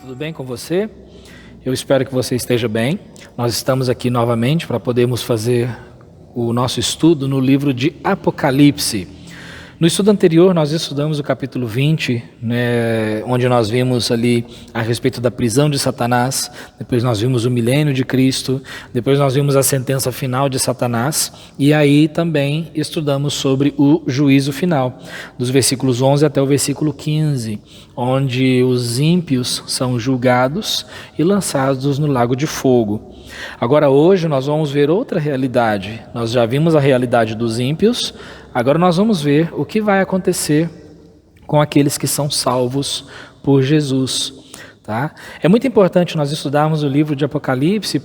Tudo bem com você? Eu espero que você esteja bem. Nós estamos aqui novamente para podermos fazer o nosso estudo no livro de Apocalipse. No estudo anterior nós estudamos o capítulo 20, onde nós vimos ali a respeito da prisão de Satanás, depois nós vimos o milênio de Cristo, depois nós vimos a sentença final de Satanás, e aí também estudamos sobre o juízo final, dos versículos 11 até o versículo 15, onde os ímpios são julgados e lançados no lago de fogo. Agora hoje nós vamos ver outra realidade. Nós já vimos a realidade dos ímpios, agora nós vamos ver o que vai acontecer com aqueles que são salvos por Jesus. Tá? É muito importante nós estudarmos o livro de Apocalipse,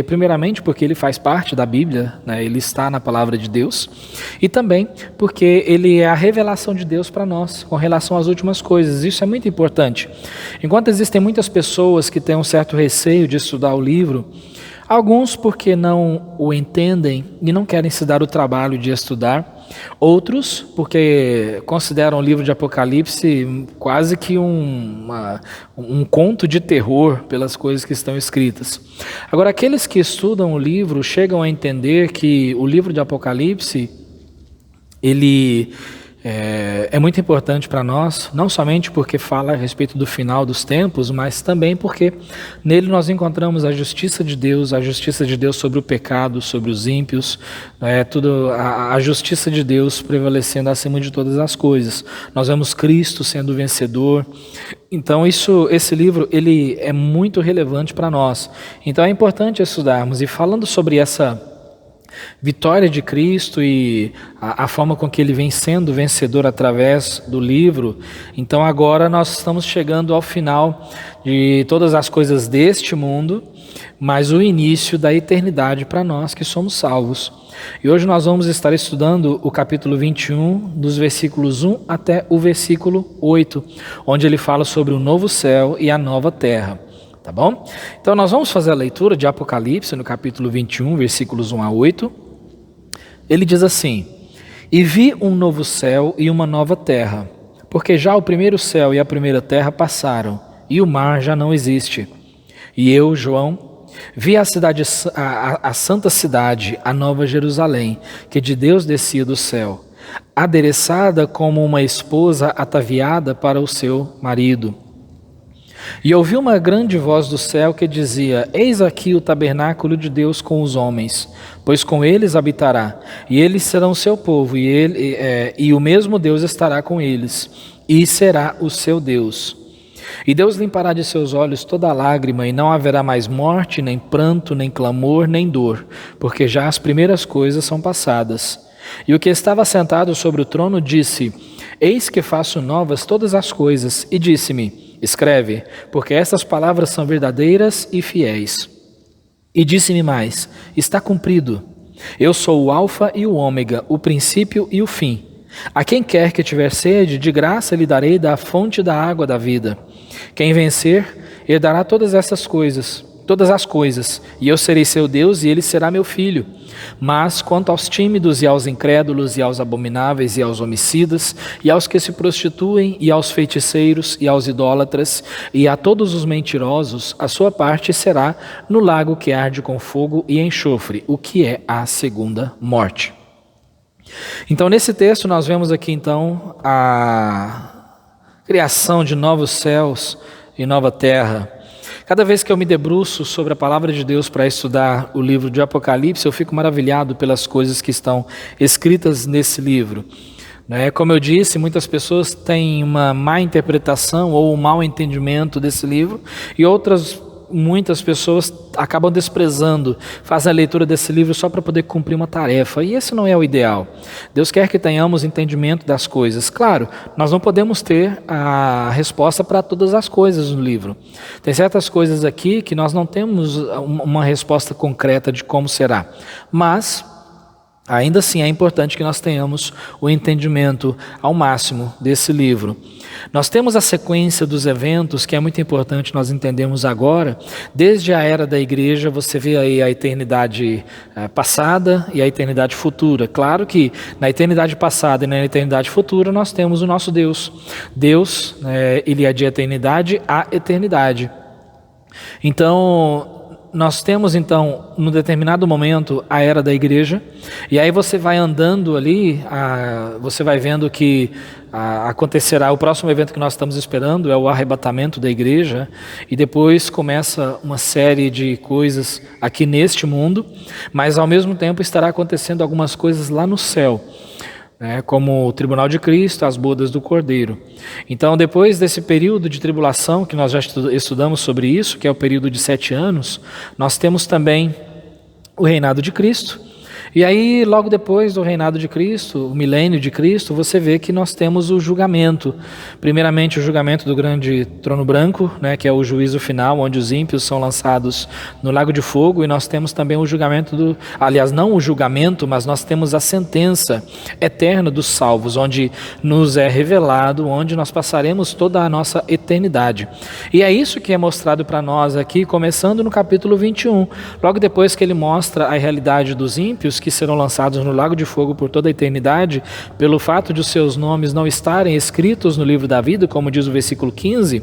primeiramente porque ele faz parte da Bíblia, né? Ele está na palavra de Deus, e também porque ele é a revelação de Deus para nós, com relação às últimas coisas. Isso é muito importante. Enquanto existem muitas pessoas que têm um certo receio de estudar o livro, alguns porque não o entendem e não querem se dar o trabalho de estudar, outros porque consideram o livro de Apocalipse quase que um conto de terror pelas coisas que estão escritas. Agora, aqueles que estudam o livro chegam a entender que o livro de Apocalipse, ele é muito importante para nós, não somente porque fala a respeito do final dos tempos, mas também porque nele nós encontramos a justiça de Deus sobre o pecado, sobre os ímpios, a justiça de Deus prevalecendo acima de todas as coisas. Nós vemos Cristo sendo vencedor. Então esse livro ele é muito relevante para nós. Então é importante estudarmos. E falando sobre essa vitória de Cristo e a forma com que ele vem sendo vencedor através do livro, então agora nós estamos chegando ao final de todas as coisas deste mundo, mas o início da eternidade para nós que somos salvos. E hoje nós vamos estar estudando o capítulo 21, dos versículos 1 até o versículo 8, onde ele fala sobre o novo céu e a nova terra. Tá bom? Então nós vamos fazer a leitura de Apocalipse no capítulo 21, versículos 1 a 8. Ele diz assim: E vi um novo céu e uma nova terra, porque já o primeiro céu e a primeira terra passaram, e o mar já não existe. E eu, João, vi a santa cidade, a nova Jerusalém, que de Deus descia do céu, adereçada como uma esposa ataviada para o seu marido. E ouvi uma grande voz do céu que dizia: Eis aqui o tabernáculo de Deus com os homens, pois com eles habitará, e eles serão seu povo, e o mesmo Deus estará com eles, e será o seu Deus. E Deus limpará de seus olhos toda lágrima, e não haverá mais morte, nem pranto, nem clamor, nem dor, porque já as primeiras coisas são passadas. E o que estava sentado sobre o trono disse: Eis que faço novas todas as coisas, e disse-me: Escreve, porque estas palavras são verdadeiras e fiéis. E disse-me mais: Está cumprido. Eu sou o Alfa e o Ômega, o princípio e o fim. A quem quer que tiver sede, de graça lhe darei da fonte da água da vida. Quem vencer, herdará todas as coisas, e eu serei seu Deus, e ele será meu filho. Mas quanto aos tímidos e aos incrédulos e aos abomináveis e aos homicidas e aos que se prostituem e aos feiticeiros e aos idólatras e a todos os mentirosos, a sua parte será no lago que arde com fogo e enxofre, o que é a segunda morte. Então nesse texto nós vemos aqui então a criação de novos céus e nova terra. Cada vez que eu me debruço sobre a palavra de Deus para estudar o livro de Apocalipse, eu fico maravilhado pelas coisas que estão escritas nesse livro. Como eu disse, muitas pessoas têm uma má interpretação ou um mau entendimento desse livro, e muitas pessoas acabam desprezando, fazem a leitura desse livro só para poder cumprir uma tarefa, e esse não é o ideal. Deus quer que tenhamos entendimento das coisas. Claro, nós não podemos ter a resposta para todas as coisas no livro. Tem certas coisas aqui que nós não temos uma resposta concreta de como será, mas ainda assim é importante que nós tenhamos o entendimento ao máximo desse livro. Nós temos a sequência dos eventos que é muito importante nós entendermos agora. Desde a era da igreja você vê aí a eternidade passada e a eternidade futura. Claro que na eternidade passada e na eternidade futura nós temos o nosso Deus. Deus, ele é de eternidade a eternidade. Então, nós temos então, num determinado momento, a era da igreja, e aí você vai andando ali, você vai vendo que acontecerá o próximo evento que nós estamos esperando, é o arrebatamento da igreja, e depois começa uma série de coisas aqui neste mundo, mas ao mesmo tempo estará acontecendo algumas coisas lá no céu, como o tribunal de Cristo, as bodas do Cordeiro. Então, depois desse período de tribulação, que nós já estudamos sobre isso, que é o período de 7 anos, nós temos também o reinado de Cristo. E aí, logo depois do reinado de Cristo, o milênio de Cristo, você vê que nós temos o julgamento. Primeiramente, o julgamento do grande trono branco, que é o juízo final, onde os ímpios são lançados no lago de fogo, e nós temos também o julgamento aliás, não o julgamento, mas nós temos a sentença eterna dos salvos, onde nos é revelado, onde nós passaremos toda a nossa eternidade. E é isso que é mostrado para nós aqui, começando no capítulo 21, logo depois que ele mostra a realidade dos ímpios, que serão lançados no lago de fogo por toda a eternidade, pelo fato de os seus nomes não estarem escritos no livro da vida, como diz o versículo 15,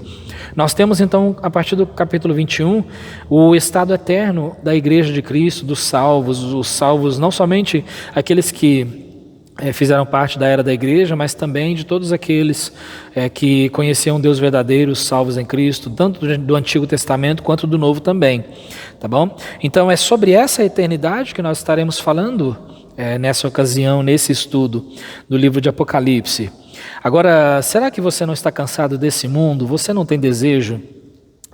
nós temos então, a partir do capítulo 21, o estado eterno da igreja de Cristo, dos salvos, os salvos não somente aqueles que fizeram parte da era da igreja, mas também de todos aqueles que conheciam Deus verdadeiro, salvos em Cristo, tanto do Antigo Testamento quanto do Novo também, tá bom? Então é sobre essa eternidade que nós estaremos falando nessa ocasião, nesse estudo do livro de Apocalipse. Agora, será que você não está cansado desse mundo? Você não tem desejo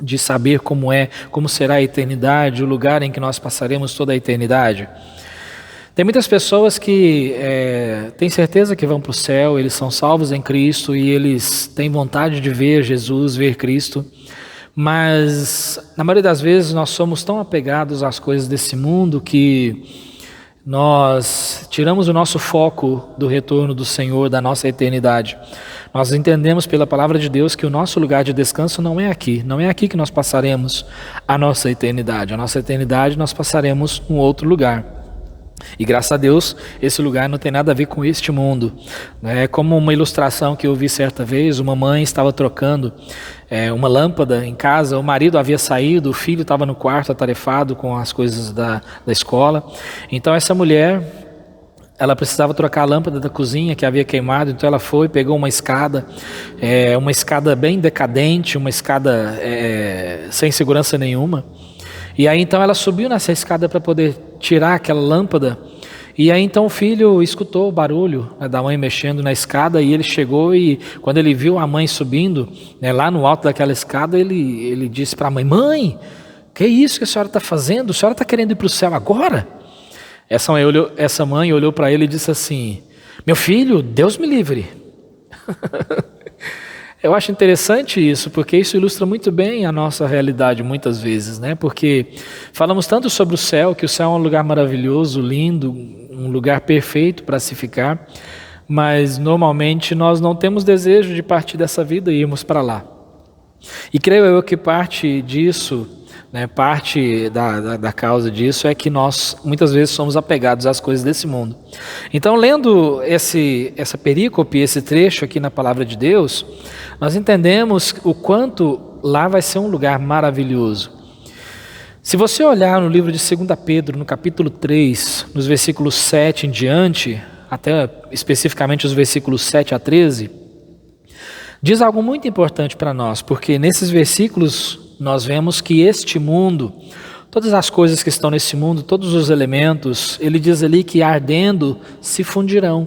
de saber como será a eternidade, o lugar em que nós passaremos toda a eternidade? Tem muitas pessoas que têm certeza que vão para o céu, eles são salvos em Cristo e eles têm vontade de ver Jesus, ver Cristo, mas na maioria das vezes nós somos tão apegados às coisas desse mundo que nós tiramos o nosso foco do retorno do Senhor, da nossa eternidade. Nós entendemos pela palavra de Deus que o nosso lugar de descanso não é aqui que nós passaremos a nossa eternidade. A nossa eternidade nós passaremos em outro lugar. E graças a Deus, esse lugar não tem nada a ver com este mundo. É como uma ilustração que eu vi certa vez, uma mãe estava trocando uma lâmpada em casa, o marido havia saído, o filho estava no quarto atarefado com as coisas da escola. Então essa mulher, ela precisava trocar a lâmpada da cozinha que havia queimado, então ela foi, pegou uma escada bem decadente, uma escada sem segurança nenhuma. E aí então ela subiu nessa escada para poder tirar aquela lâmpada, e aí então o filho escutou o barulho da mãe mexendo na escada, e ele chegou e quando ele viu a mãe subindo, lá no alto daquela escada, ele disse para a mãe: "Mãe, que é isso que a senhora está fazendo? A senhora está querendo ir para o céu agora?" Essa mãe olhou para ele e disse assim: "Meu filho, Deus me livre." Eu acho interessante isso, porque isso ilustra muito bem a nossa realidade muitas vezes, Porque falamos tanto sobre o céu, que o céu é um lugar maravilhoso, lindo, um lugar perfeito para se ficar, mas normalmente nós não temos desejo de partir dessa vida e irmos para lá. E creio eu que parte disso, parte da causa disso é que nós muitas vezes somos apegados às coisas desse mundo. Então, lendo essa perícope, esse trecho aqui na palavra de Deus, nós entendemos o quanto lá vai ser um lugar maravilhoso. Se você olhar no livro de 2 Pedro, no capítulo 3, nos versículos 7 em diante, até especificamente os versículos 7 a 13, diz algo muito importante para nós, porque nesses versículos nós vemos que este mundo, todas as coisas que estão nesse mundo, todos os elementos, ele diz ali que ardendo se fundirão.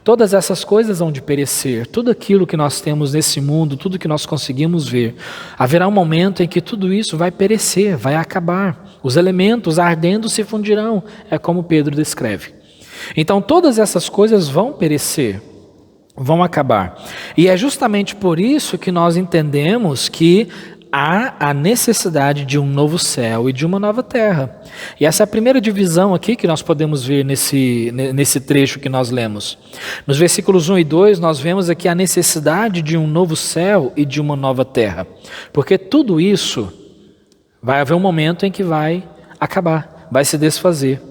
Todas essas coisas vão de perecer, tudo aquilo que nós temos nesse mundo, tudo que nós conseguimos ver, haverá um momento em que tudo isso vai perecer, vai acabar. Os elementos ardendo se fundirão, é como Pedro descreve. Então todas essas coisas vão perecer, vão acabar. E é justamente por isso que nós entendemos que há a necessidade de um novo céu e de uma nova terra. E essa é a primeira divisão aqui que nós podemos ver nesse trecho que nós lemos. Nos versículos 1 e 2 nós vemos aqui a necessidade de um novo céu e de uma nova terra. Porque tudo isso vai haver um momento em que vai acabar, vai se desfazer.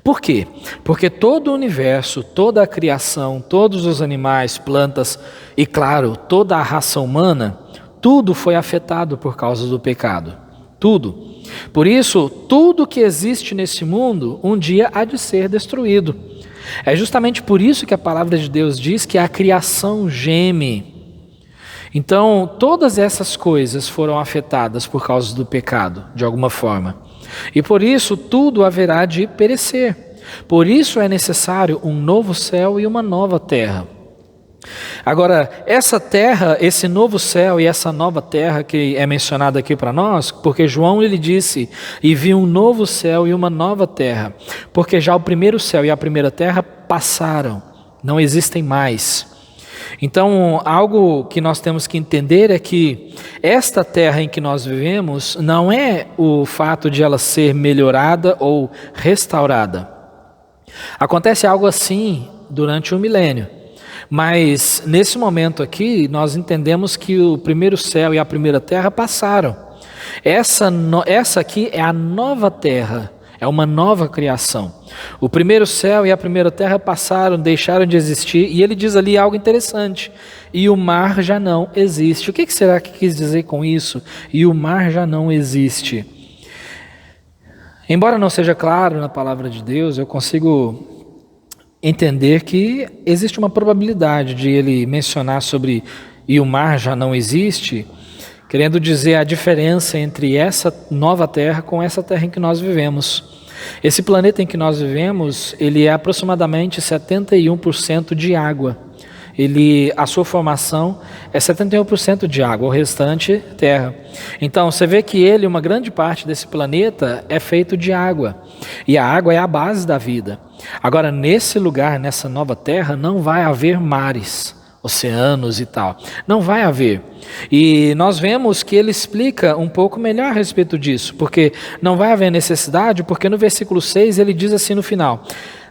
Por quê? Porque todo o universo, toda a criação, todos os animais, plantas e, claro, toda a raça humana, tudo foi afetado por causa do pecado. Tudo. Por isso, tudo que existe nesse mundo, um dia há de ser destruído. É justamente por isso que a palavra de Deus diz que a criação geme. Então, todas essas coisas foram afetadas por causa do pecado, de alguma forma. E por isso, tudo haverá de perecer. Por isso é necessário um novo céu e uma nova terra. Agora, essa terra, esse novo céu e essa nova terra que é mencionada aqui para nós, porque João ele disse, e vi um novo céu e uma nova terra, porque já o primeiro céu e a primeira terra passaram, não existem mais. Então, algo que nós temos que entender é que esta terra em que nós vivemos não é o fato de ela ser melhorada ou restaurada. Acontece algo assim durante o milênio. Mas nesse momento aqui, nós entendemos que o primeiro céu e a primeira terra passaram. Essa aqui é a nova terra, é uma nova criação. O primeiro céu e a primeira terra passaram, deixaram de existir, e ele diz ali algo interessante. E o mar já não existe. O que será que quis dizer com isso? E o mar já não existe. Embora não seja claro na palavra de Deus, eu consigo entender que existe uma probabilidade de ele mencionar sobre e o mar já não existe, querendo dizer a diferença entre essa nova terra com essa terra em que nós vivemos. Esse planeta em que nós vivemos, ele é aproximadamente 71% de água. A sua formação é 71% de água, o restante terra. Então você vê que uma grande parte desse planeta é feito de água. E a água é a base da vida. Agora, nesse lugar, nessa nova terra, não vai haver mares, oceanos e tal. Não vai haver. E nós vemos que ele explica um pouco melhor a respeito disso, porque não vai haver necessidade, porque no versículo 6 ele diz assim no final: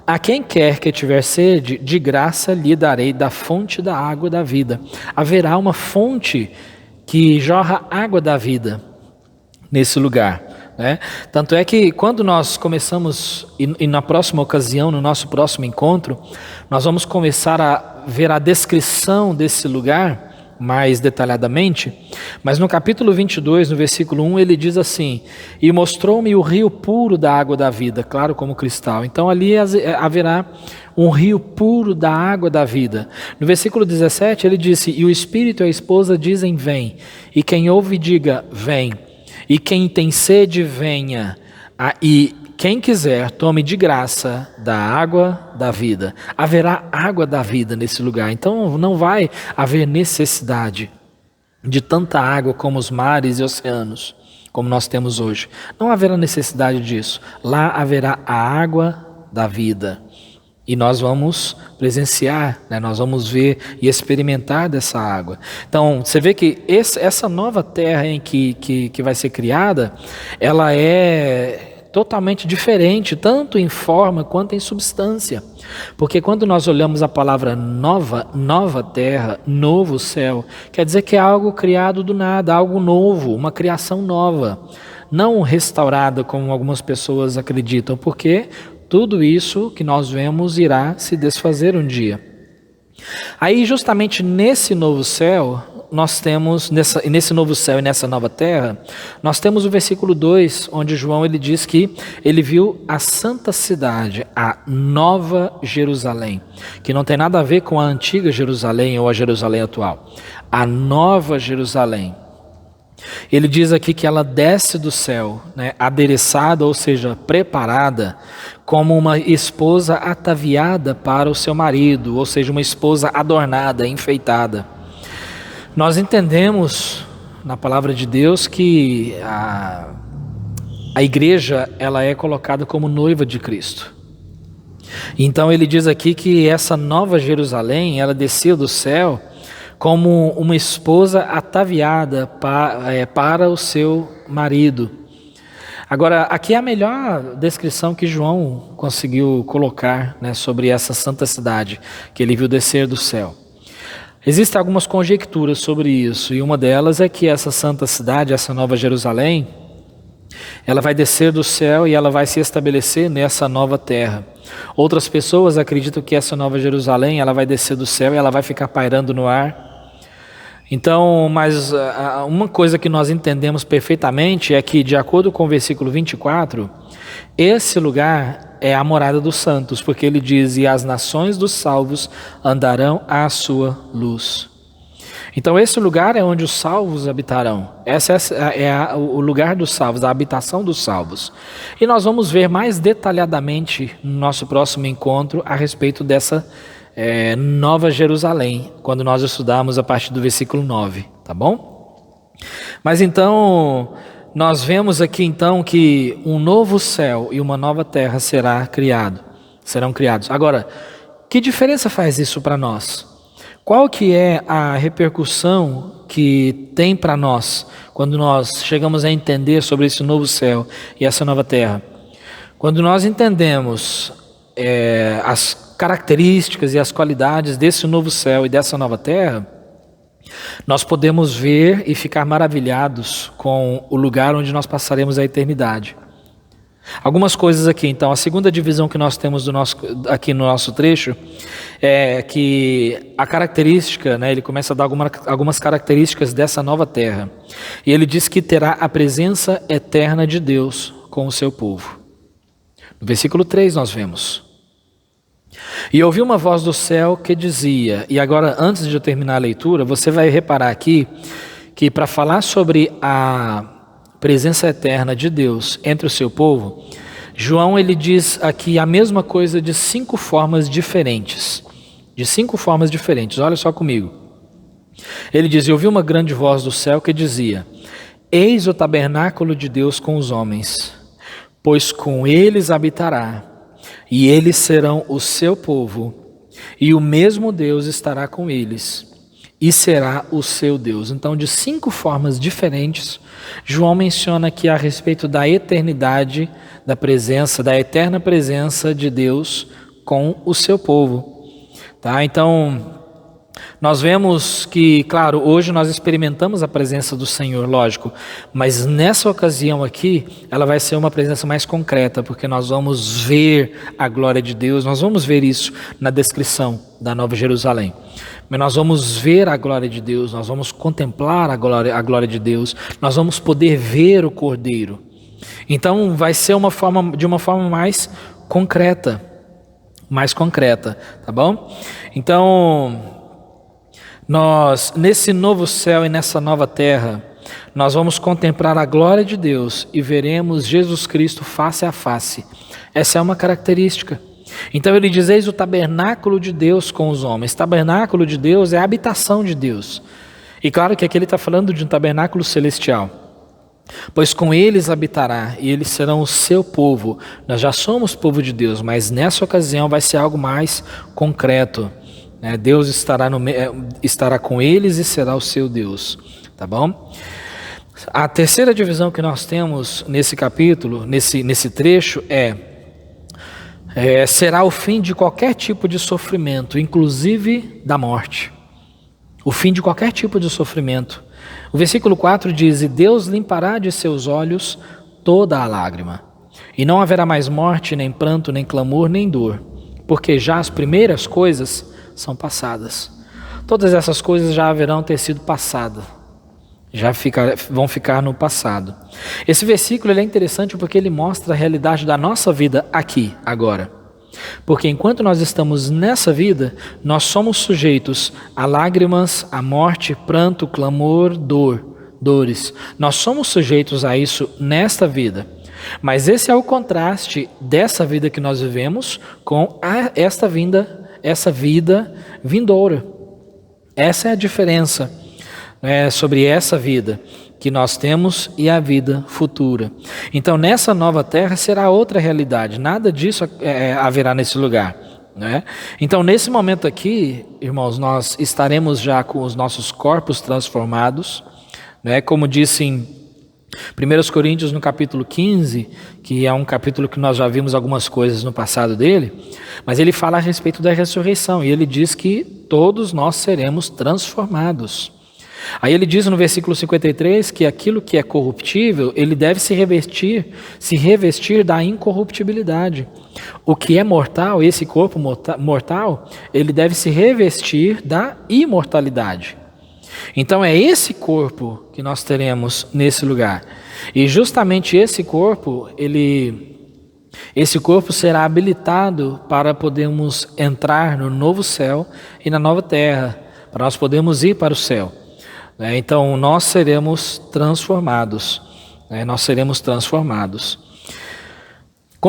a quem quer que tiver sede, de graça lhe darei da fonte da água da vida. Haverá uma fonte que jorra água da vida nesse lugar. Tanto é que quando nós começamos, e na próxima ocasião, no nosso próximo encontro, nós vamos começar a ver a descrição desse lugar mais detalhadamente, mas no capítulo 22, no versículo 1, ele diz assim: e mostrou-me o rio puro da água da vida, claro como cristal. Então ali haverá um rio puro da água da vida. No versículo 17 ele disse: e o Espírito e a esposa dizem vem, e quem ouve diga vem. E quem tem sede, venha, e quem quiser, tome de graça da água da vida. Haverá água da vida nesse lugar, então não vai haver necessidade de tanta água como os mares e oceanos, como nós temos hoje. Não haverá necessidade disso. Lá haverá a água da vida. E nós vamos presenciar, nós vamos ver e experimentar dessa água. Então, você vê que essa nova terra que vai ser criada, ela é totalmente diferente, tanto em forma quanto em substância. Porque quando nós olhamos a palavra nova terra, novo céu, quer dizer que é algo criado do nada, algo novo, uma criação nova. Não restaurada, como algumas pessoas acreditam, porque tudo isso que nós vemos irá se desfazer um dia. Aí, justamente nesse novo céu, nós temos, nesse novo céu e nessa nova terra, nós temos o versículo 2, onde João ele diz que ele viu a santa cidade, a nova Jerusalém, que não tem nada a ver com a antiga Jerusalém ou a Jerusalém atual. A nova Jerusalém. Ele diz aqui que ela desce do céu, adereçada, ou seja, preparada, como uma esposa ataviada para o seu marido, ou seja, uma esposa adornada, enfeitada. Nós entendemos na palavra de Deus que a igreja ela é colocada como noiva de Cristo. Então ele diz aqui que essa nova Jerusalém, ela desceu do céu como uma esposa ataviada para o seu marido. Agora, aqui é a melhor descrição que João conseguiu colocar sobre essa santa cidade que ele viu descer do céu. Existem algumas conjecturas sobre isso, e uma delas é que essa santa cidade, essa nova Jerusalém, ela vai descer do céu e ela vai se estabelecer nessa nova terra. Outras pessoas acreditam que essa nova Jerusalém, ela vai descer do céu e ela vai ficar pairando no ar. Então, mas uma coisa que nós entendemos perfeitamente é que, de acordo com o versículo 24, esse lugar é a morada dos santos, porque ele diz: e as nações dos salvos andarão à sua luz. Então esse lugar é onde os salvos habitarão. Esse é o lugar dos salvos, a habitação dos salvos. E nós vamos ver mais detalhadamente no nosso próximo encontro a respeito dessa Nova Jerusalém, quando nós estudarmos a partir do versículo 9, tá bom? Mas então, nós vemos aqui então que um novo céu e uma nova terra serão criados. Agora, que diferença faz isso para nós? Qual que é a repercussão que tem para nós quando nós chegamos a entender sobre esse novo céu e essa nova terra? Quando nós entendemos as características e as qualidades desse novo céu e dessa nova terra, nós podemos ver e ficar maravilhados com o lugar onde nós passaremos a eternidade. Algumas coisas aqui, então, a segunda divisão que nós temos aqui no nosso trecho é que a característica, ele começa a dar algumas características dessa nova terra. E ele diz que terá a presença eterna de Deus com o seu povo. No versículo 3 nós vemos: e ouvi uma voz do céu que dizia, e agora antes de eu terminar a leitura, você vai reparar aqui que para falar sobre a presença eterna de Deus entre o seu povo, João ele diz aqui a mesma coisa de 5 formas diferentes. De 5 formas diferentes, olha só comigo. Ele diz: e ouvi uma grande voz do céu que dizia: eis o tabernáculo de Deus com os homens, pois com eles habitará, e eles serão o seu povo, e o mesmo Deus estará com eles, e será o seu Deus. Então, de 5 formas diferentes, João menciona aqui a respeito da eternidade, da presença, da eterna presença de Deus com o seu povo. Tá? Então, nós vemos que, claro, hoje nós experimentamos a presença do Senhor, lógico, mas nessa ocasião aqui, ela vai ser uma presença mais concreta, porque nós vamos ver a glória de Deus, nós vamos ver isso na descrição da Nova Jerusalém. Mas nós vamos ver a glória de Deus, nós vamos contemplar a glória de Deus, nós vamos poder ver o Cordeiro. Então vai ser de uma forma mais concreta, tá bom? Então, nós, nesse novo céu e nessa nova terra, nós vamos contemplar a glória de Deus e veremos Jesus Cristo face a face. Essa é uma característica. Então ele diz: eis o tabernáculo de Deus com os homens. Tabernáculo de Deus é a habitação de Deus. E claro que aqui ele está falando de um tabernáculo celestial. Pois com eles habitará, e eles serão o seu povo. Nós já somos povo de Deus, mas nessa ocasião vai ser algo mais concreto. Deus estará com eles e será o seu Deus. Tá bom? A terceira divisão que nós temos nesse capítulo, nesse trecho, será o fim de qualquer tipo de sofrimento, inclusive da morte. O fim de qualquer tipo de sofrimento. O versículo 4 diz: e Deus limpará de seus olhos toda a lágrima, e não haverá mais morte, nem pranto, nem clamor, nem dor, porque já as primeiras coisas são passadas. Todas essas coisas já haverão ter sido passadas, vão ficar no passado. Esse versículo ele é interessante porque ele mostra a realidade da nossa vida aqui, agora. Porque enquanto nós estamos nessa vida, nós somos sujeitos a lágrimas, a morte, pranto, clamor, dores. Nós somos sujeitos a isso nesta vida. Mas esse é o contraste dessa vida que nós vivemos com essa vida vindoura. Essa é a diferença sobre essa vida que nós temos e a vida futura. Então nessa nova terra será outra realidade, nada disso haverá nesse lugar. Então nesse momento aqui, irmãos, nós estaremos já com os nossos corpos transformados, como disse em 1 Coríntios no capítulo 15, que é um capítulo que nós já vimos algumas coisas no passado dele, mas ele fala a respeito da ressurreição, e ele diz que todos nós seremos transformados. Aí ele diz no versículo 53 que aquilo que é corruptível, ele deve se revestir da incorruptibilidade. O que é mortal, esse corpo mortal, ele deve se revestir da imortalidade. Então é esse corpo que nós teremos nesse lugar. E justamente esse corpo será habilitado para podermos entrar no novo céu e na nova terra, para nós podermos ir para o céu. Então nós seremos transformados. Nós seremos transformados.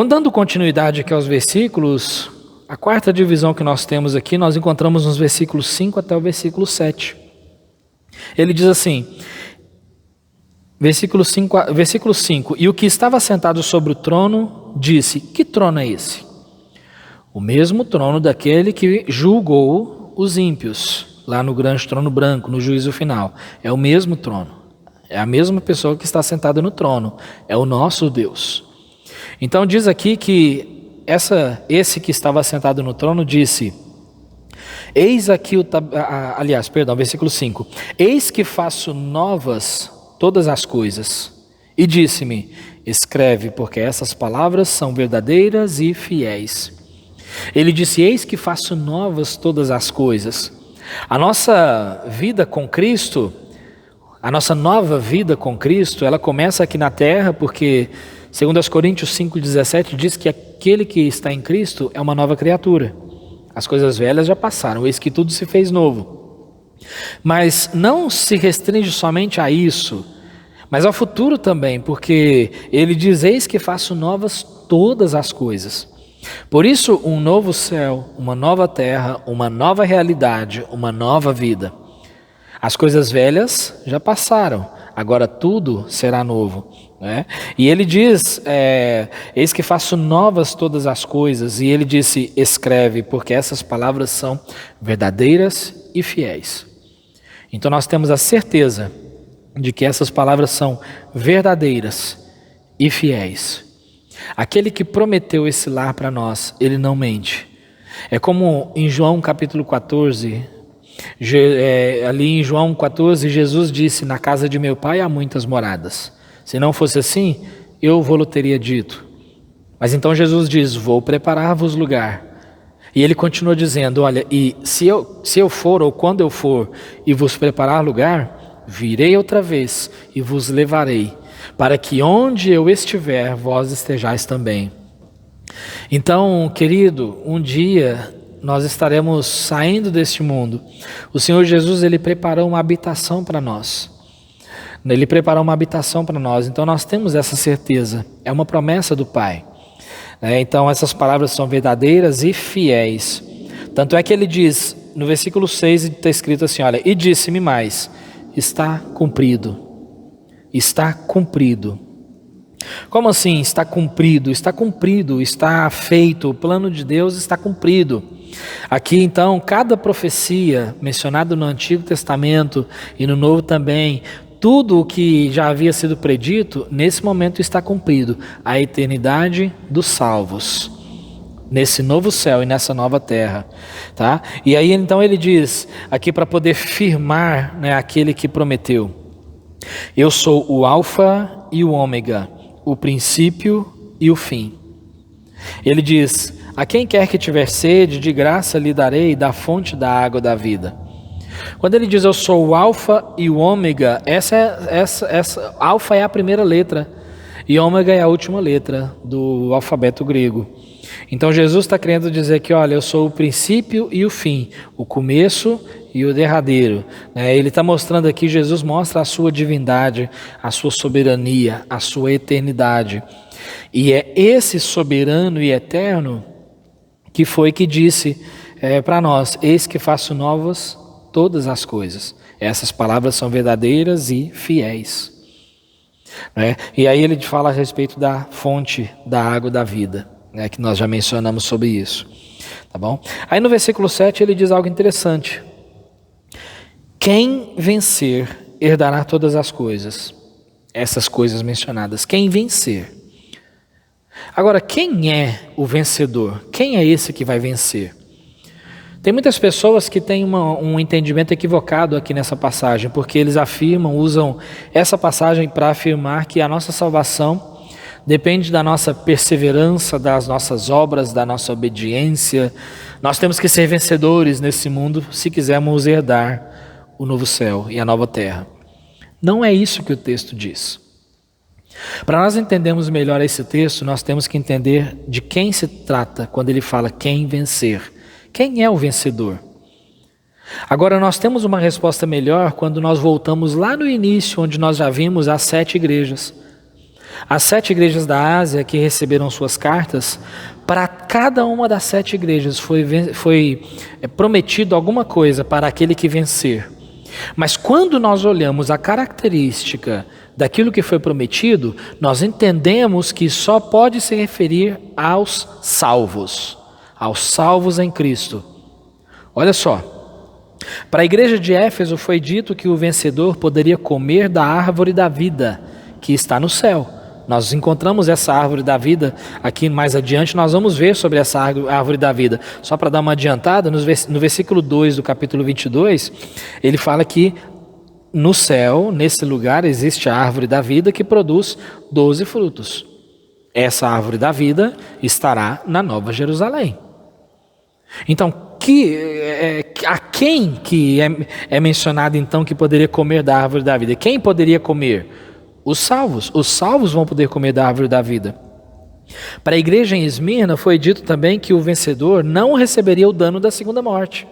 Dando continuidade aqui aos versículos, a quarta divisão que nós temos aqui, nós encontramos nos versículos 5 até o versículo 7. Ele diz assim, versículo 5, e o que estava sentado sobre o trono disse, que trono é esse? O mesmo trono daquele que julgou os ímpios, lá no grande trono branco, no juízo final. É o mesmo trono, é a mesma pessoa que está sentada no trono, é o nosso Deus. Então diz aqui que esse que estava sentado no trono disse, versículo 5, eis que faço novas todas as coisas, e disse-me, escreve, porque essas palavras são verdadeiras e fiéis. Ele disse, eis que faço novas todas as coisas. A nossa vida com Cristo, a nossa nova vida com Cristo, ela começa aqui na terra, porque segundo as Coríntios 5,17 diz que aquele que está em Cristo é uma nova criatura. As coisas velhas já passaram, eis que tudo se fez novo. Mas não se restringe somente a isso, mas ao futuro também, porque ele diz, eis que faço novas todas as coisas. Por isso, um novo céu, uma nova terra, uma nova realidade, uma nova vida. As coisas velhas já passaram, agora tudo será novo. E ele diz, eis que faço novas todas as coisas, e ele disse, escreve, porque essas palavras são verdadeiras e fiéis. Então nós temos a certeza de que essas palavras são verdadeiras e fiéis. Aquele que prometeu esse lar para nós, ele não mente. É como em João capítulo 14, ali em João 14, Jesus disse, na casa de meu pai há muitas moradas. Se não fosse assim, eu vou-lhe teria dito. Mas então Jesus diz, vou preparar-vos lugar. E ele continua dizendo, olha, e se eu for ou quando eu for e vos preparar lugar, virei outra vez e vos levarei, para que onde eu estiver, vós estejais também. Então, querido, um dia nós estaremos saindo deste mundo. O Senhor Jesus, ele preparou uma habitação para nós. Ele preparou uma habitação para nós, então nós temos essa certeza, é uma promessa do Pai. Então essas palavras são verdadeiras e fiéis. Tanto é que ele diz, no versículo 6 está escrito assim, olha, e disse-me mais, está cumprido, está cumprido. Como assim está cumprido? Está cumprido, está feito, o plano de Deus está cumprido. Aqui então, cada profecia mencionada no Antigo Testamento e no Novo também, tudo o que já havia sido predito, nesse momento está cumprido. A eternidade dos salvos, nesse novo céu e nessa nova terra. Tá? E aí então ele diz, aqui para poder firmar, aquele que prometeu. Eu sou o alfa e o ômega, o princípio e o fim. Ele diz, a quem quer que tiver sede, de graça lhe darei da fonte da água da vida. Quando ele diz eu sou o alfa e o ômega, alfa é a primeira letra e ômega é a última letra do alfabeto grego. Então Jesus está querendo dizer que, olha, eu sou o princípio e o fim, o começo e o derradeiro. Ele está mostrando aqui, Jesus mostra a sua divindade, a sua soberania, a sua eternidade. E é esse soberano e eterno que foi que disse para nós, eis que faço novas todas as coisas. Essas palavras são verdadeiras e fiéis. E aí ele fala a respeito da fonte da água da vida, que nós já mencionamos sobre isso. Tá bom? Aí no versículo 7 ele diz algo interessante. Quem vencer herdará todas as coisas. Essas coisas mencionadas. Quem vencer. Agora, quem é o vencedor? Quem é esse que vai vencer? Tem muitas pessoas que têm um entendimento equivocado aqui nessa passagem, porque eles usam essa passagem para afirmar que a nossa salvação depende da nossa perseverança, das nossas obras, da nossa obediência. Nós temos que ser vencedores nesse mundo se quisermos herdar o novo céu e a nova terra. Não é isso que o texto diz. Para nós entendermos melhor esse texto, nós temos que entender de quem se trata quando ele fala quem vencer. Quem é o vencedor? Agora, nós temos uma resposta melhor quando nós voltamos lá no início, onde nós já vimos as 7 igrejas. As 7 igrejas da Ásia que receberam suas cartas, para cada uma das 7 igrejas foi prometido alguma coisa para aquele que vencer. Mas quando nós olhamos a característica daquilo que foi prometido, nós entendemos que só pode se referir aos salvos em Cristo. Olha só. Para a igreja de Éfeso foi dito que o vencedor poderia comer da árvore da vida que está no céu. Nós encontramos essa árvore da vida aqui mais adiante, nós vamos ver sobre essa árvore da vida. Só para dar uma adiantada, no versículo 2 do capítulo 22, ele fala que no céu, nesse lugar, existe a árvore da vida que produz 12 frutos. Essa árvore da vida estará na Nova Jerusalém. Então, a quem que é mencionado então que poderia comer da árvore da vida? Quem poderia comer? Os salvos. Os salvos vão poder comer da árvore da vida. Para a igreja em Esmirna foi dito também que o vencedor não receberia o dano da segunda morte.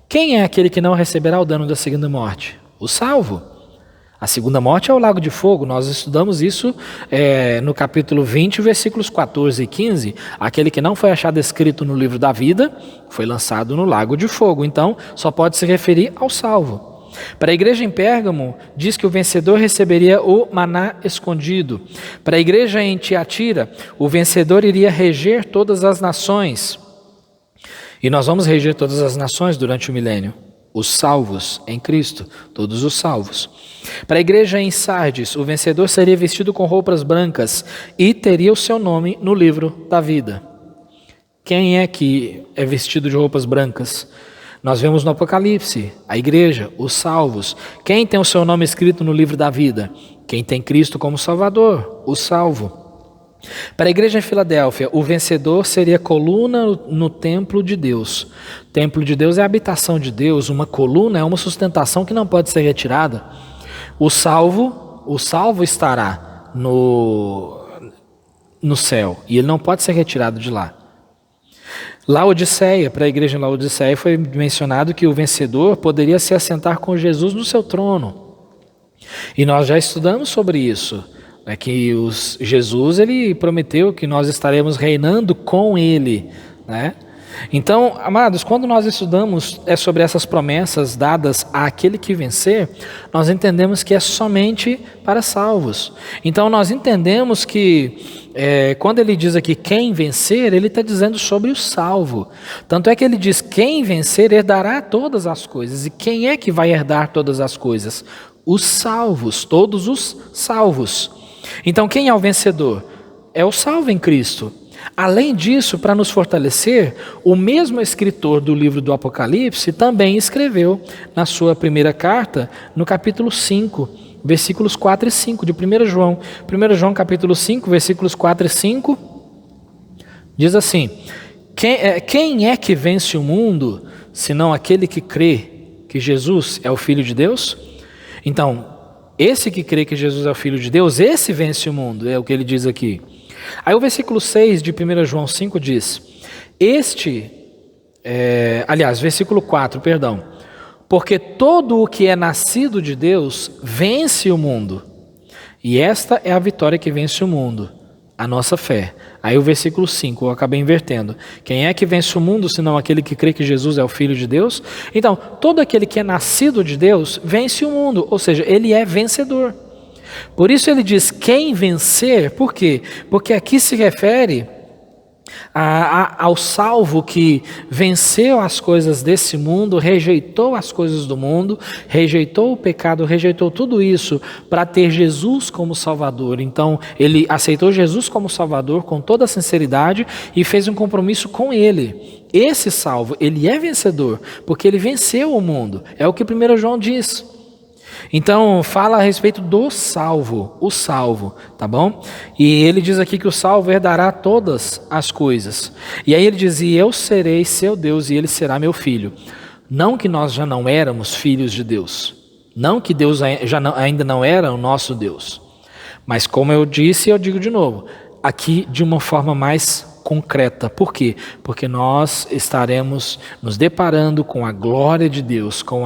Quem é aquele que não receberá o dano da segunda morte? O salvo. A segunda morte é o lago de fogo. Nós estudamos isso no capítulo 20, versículos 14 e 15. Aquele que não foi achado escrito no livro da vida foi lançado no lago de fogo. Então, só pode se referir ao salvo. Para a igreja em Pérgamo, diz que o vencedor receberia o maná escondido. Para a igreja em Tiatira, o vencedor iria reger todas as nações. E nós vamos reger todas as nações durante o milênio. Os salvos em Cristo, todos os salvos. Para a igreja em Sardes, o vencedor seria vestido com roupas brancas e teria o seu nome no livro da vida. Quem é que é vestido de roupas brancas? Nós vemos no Apocalipse, a igreja, os salvos. Quem tem o seu nome escrito no livro da vida? Quem tem Cristo como Salvador, o salvo. Para a igreja em Filadélfia, o vencedor seria coluna no templo de Deus. O templo de Deus é a habitação de Deus, uma coluna é uma sustentação que não pode ser retirada. O salvo estará no céu e ele não pode ser retirado de lá. Laodiceia, para a igreja em Laodiceia foi mencionado que o vencedor poderia se assentar com Jesus no seu trono. E nós já estudamos sobre isso. É que Jesus ele prometeu que nós estaremos reinando com ele, né? Então, amados, quando nós estudamos sobre essas promessas dadas àquele que vencer, nós entendemos que é somente para salvos. Então nós entendemos que quando ele diz aqui quem vencer, ele está dizendo sobre o salvo. Tanto é que ele diz quem vencer herdará todas as coisas. E quem é que vai herdar todas as coisas? Os salvos, todos os salvos. Então quem é o vencedor? É o salvo em Cristo. Além disso, para nos fortalecer, o mesmo escritor do livro do Apocalipse também escreveu na sua primeira carta, no capítulo 5, versículos 4 e 5 de 1 João. 1 João capítulo 5, versículos 4 e 5, diz assim: quem é que vence o mundo, senão aquele que crê que Jesus é o Filho de Deus? Então, esse que crê que Jesus é o Filho de Deus, esse vence o mundo, é o que ele diz aqui. Aí o versículo 6 de 1 João 5 diz, versículo 4, perdão. Porque todo o que é nascido de Deus vence o mundo. E esta é a vitória que vence o mundo, a nossa fé. Aí o versículo 5, eu acabei invertendo. Quem é que vence o mundo, senão aquele que crê que Jesus é o Filho de Deus? Então, todo aquele que é nascido de Deus vence o mundo, ou seja, ele é vencedor. Por isso ele diz quem vencer, por quê? Porque aqui se refere ao salvo que venceu as coisas desse mundo, rejeitou as coisas do mundo, rejeitou o pecado, rejeitou tudo isso para ter Jesus como Salvador. Então ele aceitou Jesus como Salvador com toda a sinceridade e fez um compromisso com ele. Esse salvo, ele é vencedor, porque ele venceu o mundo, é o que 1 João diz. Então fala a respeito do salvo, o salvo, tá bom? E ele diz aqui que o salvo herdará todas as coisas. E aí ele diz, e eu serei seu Deus e ele será meu filho. Não que nós já não éramos filhos de Deus, não que Deus ainda não era o nosso Deus, mas como eu disse e eu digo de novo, aqui de uma forma mais concreta. Por quê? Porque nós estaremos nos deparando com a glória de Deus, com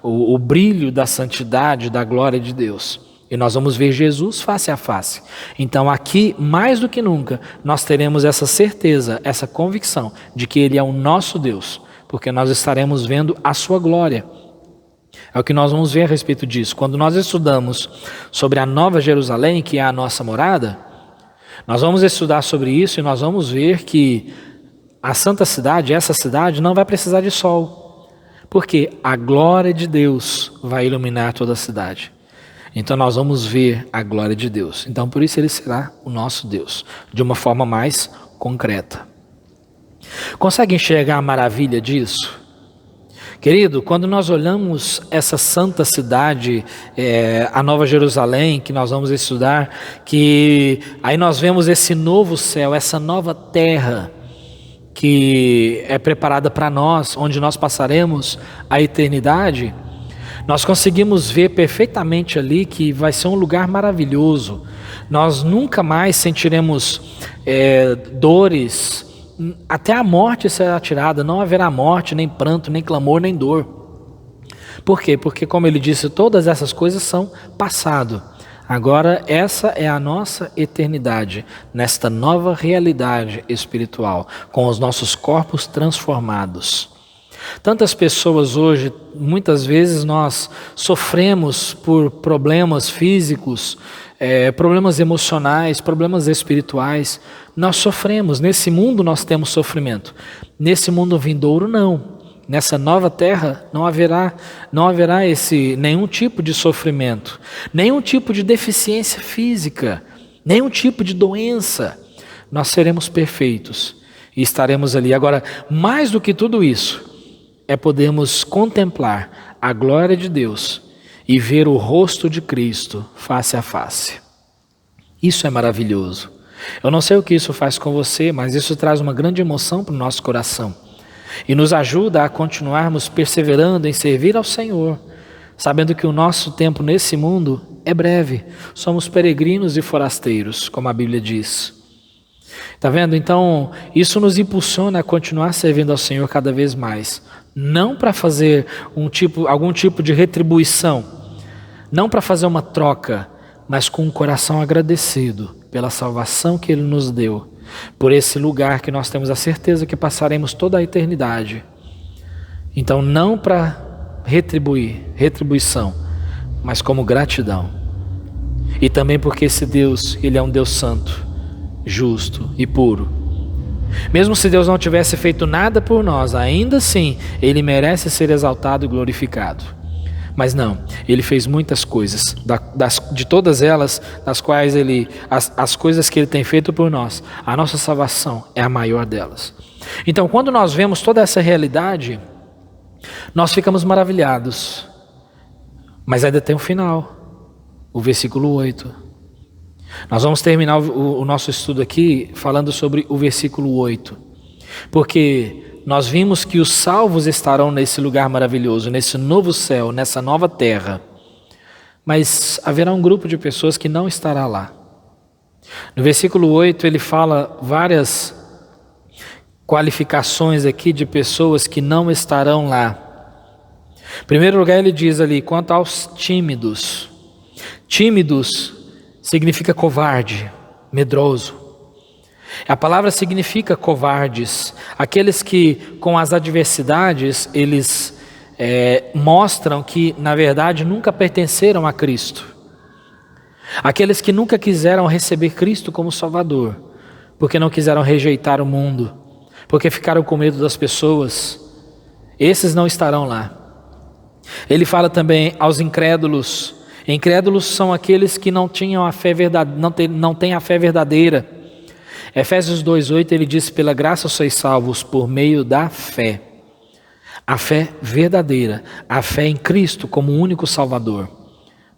o brilho da santidade da glória de Deus. E nós vamos ver Jesus face a face. Então aqui, mais do que nunca, nós teremos essa certeza, essa convicção de que Ele é o nosso Deus, porque nós estaremos vendo a sua glória. É o que nós vamos ver a respeito disso. Quando nós estudamos sobre a Nova Jerusalém, que é a nossa morada, nós vamos estudar sobre isso e nós vamos ver que a santa cidade, essa cidade, não vai precisar de sol, porque a glória de Deus vai iluminar toda a cidade. Então nós vamos ver a glória de Deus. Então por isso Ele será o nosso Deus, de uma forma mais concreta. Consegue enxergar a maravilha disso? Querido, quando nós olhamos essa santa cidade, a Nova Jerusalém, que nós vamos estudar, que aí nós vemos esse novo céu, essa nova terra que é preparada para nós, onde nós passaremos a eternidade, nós conseguimos ver perfeitamente ali que vai ser um lugar maravilhoso. Nós nunca mais sentiremos dores, até a morte será tirada, não haverá morte, nem pranto, nem clamor, nem dor. Por quê? Porque, como ele disse, todas essas coisas são passado. Agora essa é a nossa eternidade, nesta nova realidade espiritual, com os nossos corpos transformados. Tantas pessoas hoje, muitas vezes nós sofremos por problemas físicos, problemas emocionais, problemas espirituais. Nós sofremos, nesse mundo nós temos sofrimento, nesse mundo vindouro não. Nessa nova terra não haverá nenhum tipo de sofrimento, nenhum tipo de deficiência física, nenhum tipo de doença. Nós seremos perfeitos e estaremos ali. Agora, mais do que tudo isso, podermos contemplar a glória de Deus e ver o rosto de Cristo face a face. Isso é maravilhoso. Eu não sei o que isso faz com você, mas isso traz uma grande emoção para o nosso coração e nos ajuda a continuarmos perseverando em servir ao Senhor, sabendo que o nosso tempo nesse mundo é breve. Somos peregrinos e forasteiros, como a Bíblia diz. Está vendo? Então, isso nos impulsiona a continuar servindo ao Senhor cada vez mais. Não para fazer algum tipo de retribuição, não para fazer uma troca, mas com um coração agradecido pela salvação que Ele nos deu, por esse lugar que nós temos a certeza que passaremos toda a eternidade. Então, não para retribuição, mas como gratidão. E também porque esse Deus, Ele é um Deus santo, justo e puro. Mesmo se Deus não tivesse feito nada por nós, ainda assim Ele merece ser exaltado e glorificado. Mas não, Ele fez muitas coisas, de todas elas, das quais as coisas que Ele tem feito por nós, a nossa salvação é a maior delas. Então, quando nós vemos toda essa realidade, nós ficamos maravilhados. Mas ainda tem um final, o versículo 8. Nós vamos terminar o nosso estudo aqui falando sobre o versículo 8, porque nós vimos que os salvos estarão nesse lugar maravilhoso, nesse novo céu, nessa nova terra, mas haverá um grupo de pessoas que não estará lá. No versículo 8 ele fala várias qualificações aqui de pessoas que não estarão lá. Em primeiro lugar ele diz ali, quanto aos tímidos. Tímidos significa covarde, medroso. A palavra significa covardes, aqueles que com as adversidades eles mostram que na verdade nunca pertenceram a Cristo. Aqueles que nunca quiseram receber Cristo como Salvador, porque não quiseram rejeitar o mundo, porque ficaram com medo das pessoas, esses não estarão lá. Ele fala também aos incrédulos. Incrédulos são aqueles que não tinham a fé não têm a fé verdadeira. Efésios 2:8 ele diz, pela graça sois salvos por meio da fé. A fé verdadeira, a fé em Cristo como único Salvador.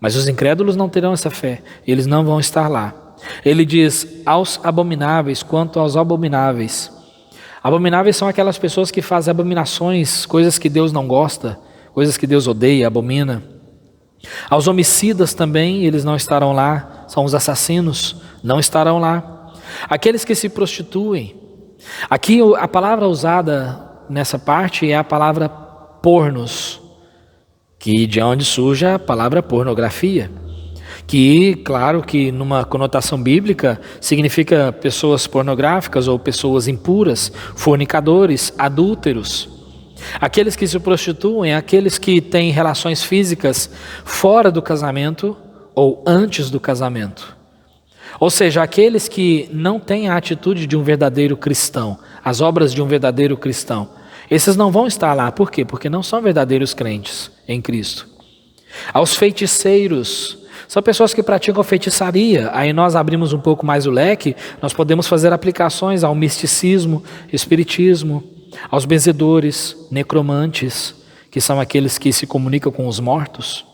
Mas os incrédulos não terão essa fé, eles não vão estar lá. Ele diz aos abomináveis, quanto aos abomináveis. Abomináveis são aquelas pessoas que fazem abominações, coisas que Deus não gosta, coisas que Deus odeia, abomina. Aos homicidas também, eles não estarão lá. São os assassinos, não estarão lá. Aqueles que se prostituem. Aqui a palavra usada nessa parte é a palavra pornos, que de onde surge a palavra pornografia, que, claro que numa conotação bíblica, significa pessoas pornográficas ou pessoas impuras, fornicadores, adúlteros. Aqueles que se prostituem, aqueles que têm relações físicas fora do casamento ou antes do casamento. Ou seja, aqueles que não têm a atitude de um verdadeiro cristão, as obras de um verdadeiro cristão. Esses não vão estar lá. Por quê? Porque não são verdadeiros crentes em Cristo. Aos feiticeiros, são pessoas que praticam feitiçaria. Aí nós abrimos um pouco mais o leque, nós podemos fazer aplicações ao misticismo, espiritismo, aos benzedores, necromantes, que são aqueles que se comunicam com os mortos,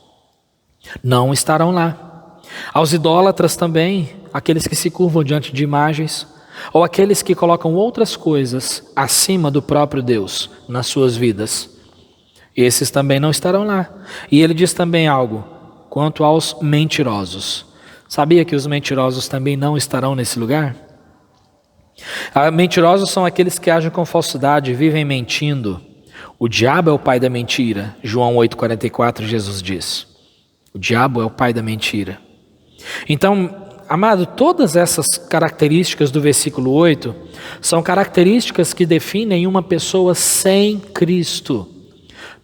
não estarão lá. Aos idólatras também, aqueles que se curvam diante de imagens, ou aqueles que colocam outras coisas acima do próprio Deus nas suas vidas. Esses também não estarão lá. E ele diz também algo quanto aos mentirosos. Sabia que os mentirosos também não estarão nesse lugar? Mentirosos são aqueles que agem com falsidade, vivem mentindo. O diabo é o pai da mentira. João 8,44, Jesus diz. O diabo é o pai da mentira. Então, amado, todas essas características do versículo 8 são características que definem uma pessoa sem Cristo.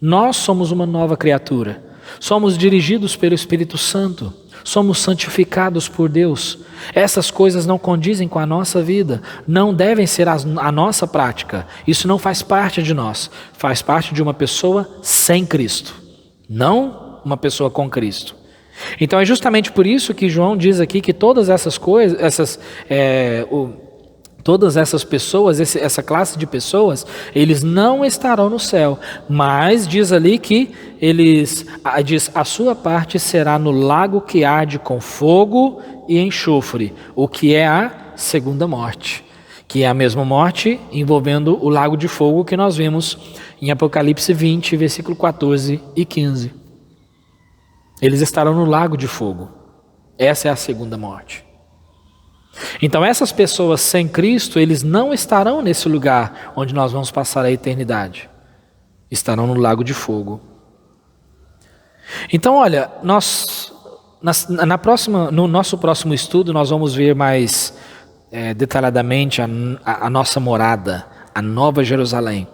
Nós somos uma nova criatura. Somos dirigidos pelo Espírito Santo. Somos santificados por Deus. Essas coisas não condizem com a nossa vida, não devem ser a nossa prática. Isso não faz parte de nós, faz parte de uma pessoa sem Cristo, não uma pessoa com Cristo. Então é justamente por isso que João diz aqui que todas essas coisas, todas essas pessoas, essa classe de pessoas, eles não estarão no céu, mas diz ali que a sua parte será no lago que arde com fogo e enxofre, o que é a segunda morte, que é a mesma morte envolvendo o lago de fogo que nós vimos em Apocalipse 20, versículo 14 e 15. Eles estarão no lago de fogo, essa é a segunda morte. Então essas pessoas sem Cristo, eles não estarão nesse lugar onde nós vamos passar a eternidade. Estarão no lago de fogo. Então olha, no nosso próximo estudo nós vamos ver mais detalhadamente a nossa morada, a Nova Jerusalém.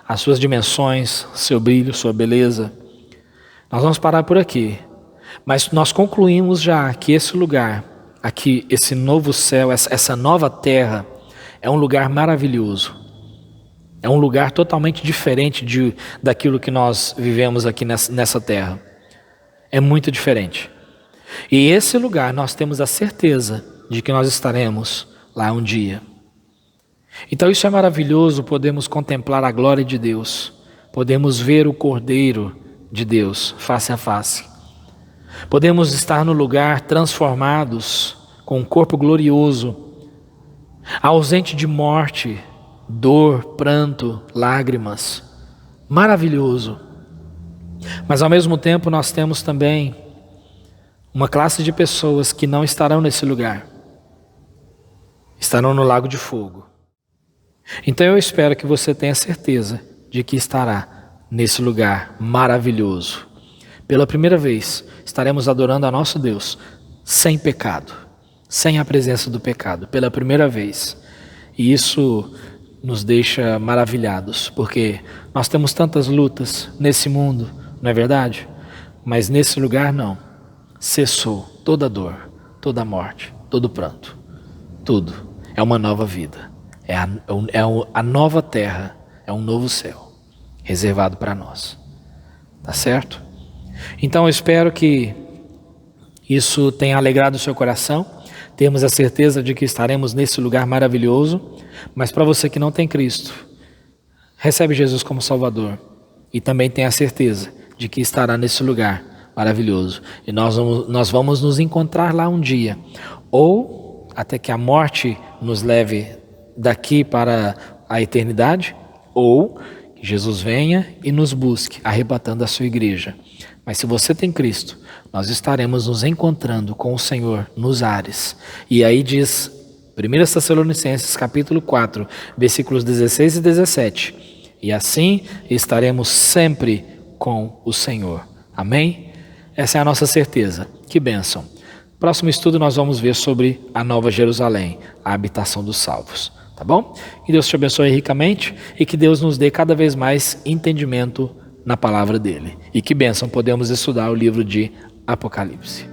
As suas dimensões, seu brilho, sua beleza. Nós vamos parar por aqui. Mas nós concluímos já que esse lugar aqui, esse novo céu, essa nova terra, é um lugar maravilhoso. É um lugar totalmente diferente daquilo que nós vivemos aqui nessa terra. É muito diferente. E esse lugar nós temos a certeza de que nós estaremos lá um dia. Então isso é maravilhoso, podemos contemplar a glória de Deus. Podemos ver o Cordeiro de Deus face a face. Podemos estar no lugar transformados, com um corpo glorioso, ausente de morte, dor, pranto, lágrimas. Maravilhoso. Mas ao mesmo tempo nós temos também uma classe de pessoas que não estarão nesse lugar. Estarão no lago de fogo. Então eu espero que você tenha certeza de que estará nesse lugar maravilhoso. Pela primeira vez, estaremos adorando a nosso Deus sem pecado, sem a presença do pecado, pela primeira vez. E isso nos deixa maravilhados, porque nós temos tantas lutas nesse mundo, não é verdade? Mas nesse lugar não. Cessou toda dor, toda morte, todo pranto. Tudo. É uma nova vida. É a nova terra, é um novo céu, reservado para nós. Tá certo? Então eu espero que isso tenha alegrado o seu coração. Temos a certeza de que estaremos nesse lugar maravilhoso. Mas para você que não tem Cristo, recebe Jesus como Salvador. E também tenha a certeza de que estará nesse lugar maravilhoso. E nós vamos nos encontrar lá um dia. Ou até que a morte nos leve daqui para a eternidade, ou que Jesus venha e nos busque, arrebatando a sua igreja. Mas se você tem Cristo, nós estaremos nos encontrando com o Senhor nos ares. E aí diz 1 Tessalonicenses capítulo 4, versículos 16 e 17. E assim estaremos sempre com o Senhor. Amém? Essa é a nossa certeza. Que bênção. Próximo estudo nós vamos ver sobre a Nova Jerusalém, a habitação dos salvos. Tá bom? Que Deus te abençoe ricamente e que Deus nos dê cada vez mais entendimento na palavra dele. E que bênção, podemos estudar o livro de Apocalipse.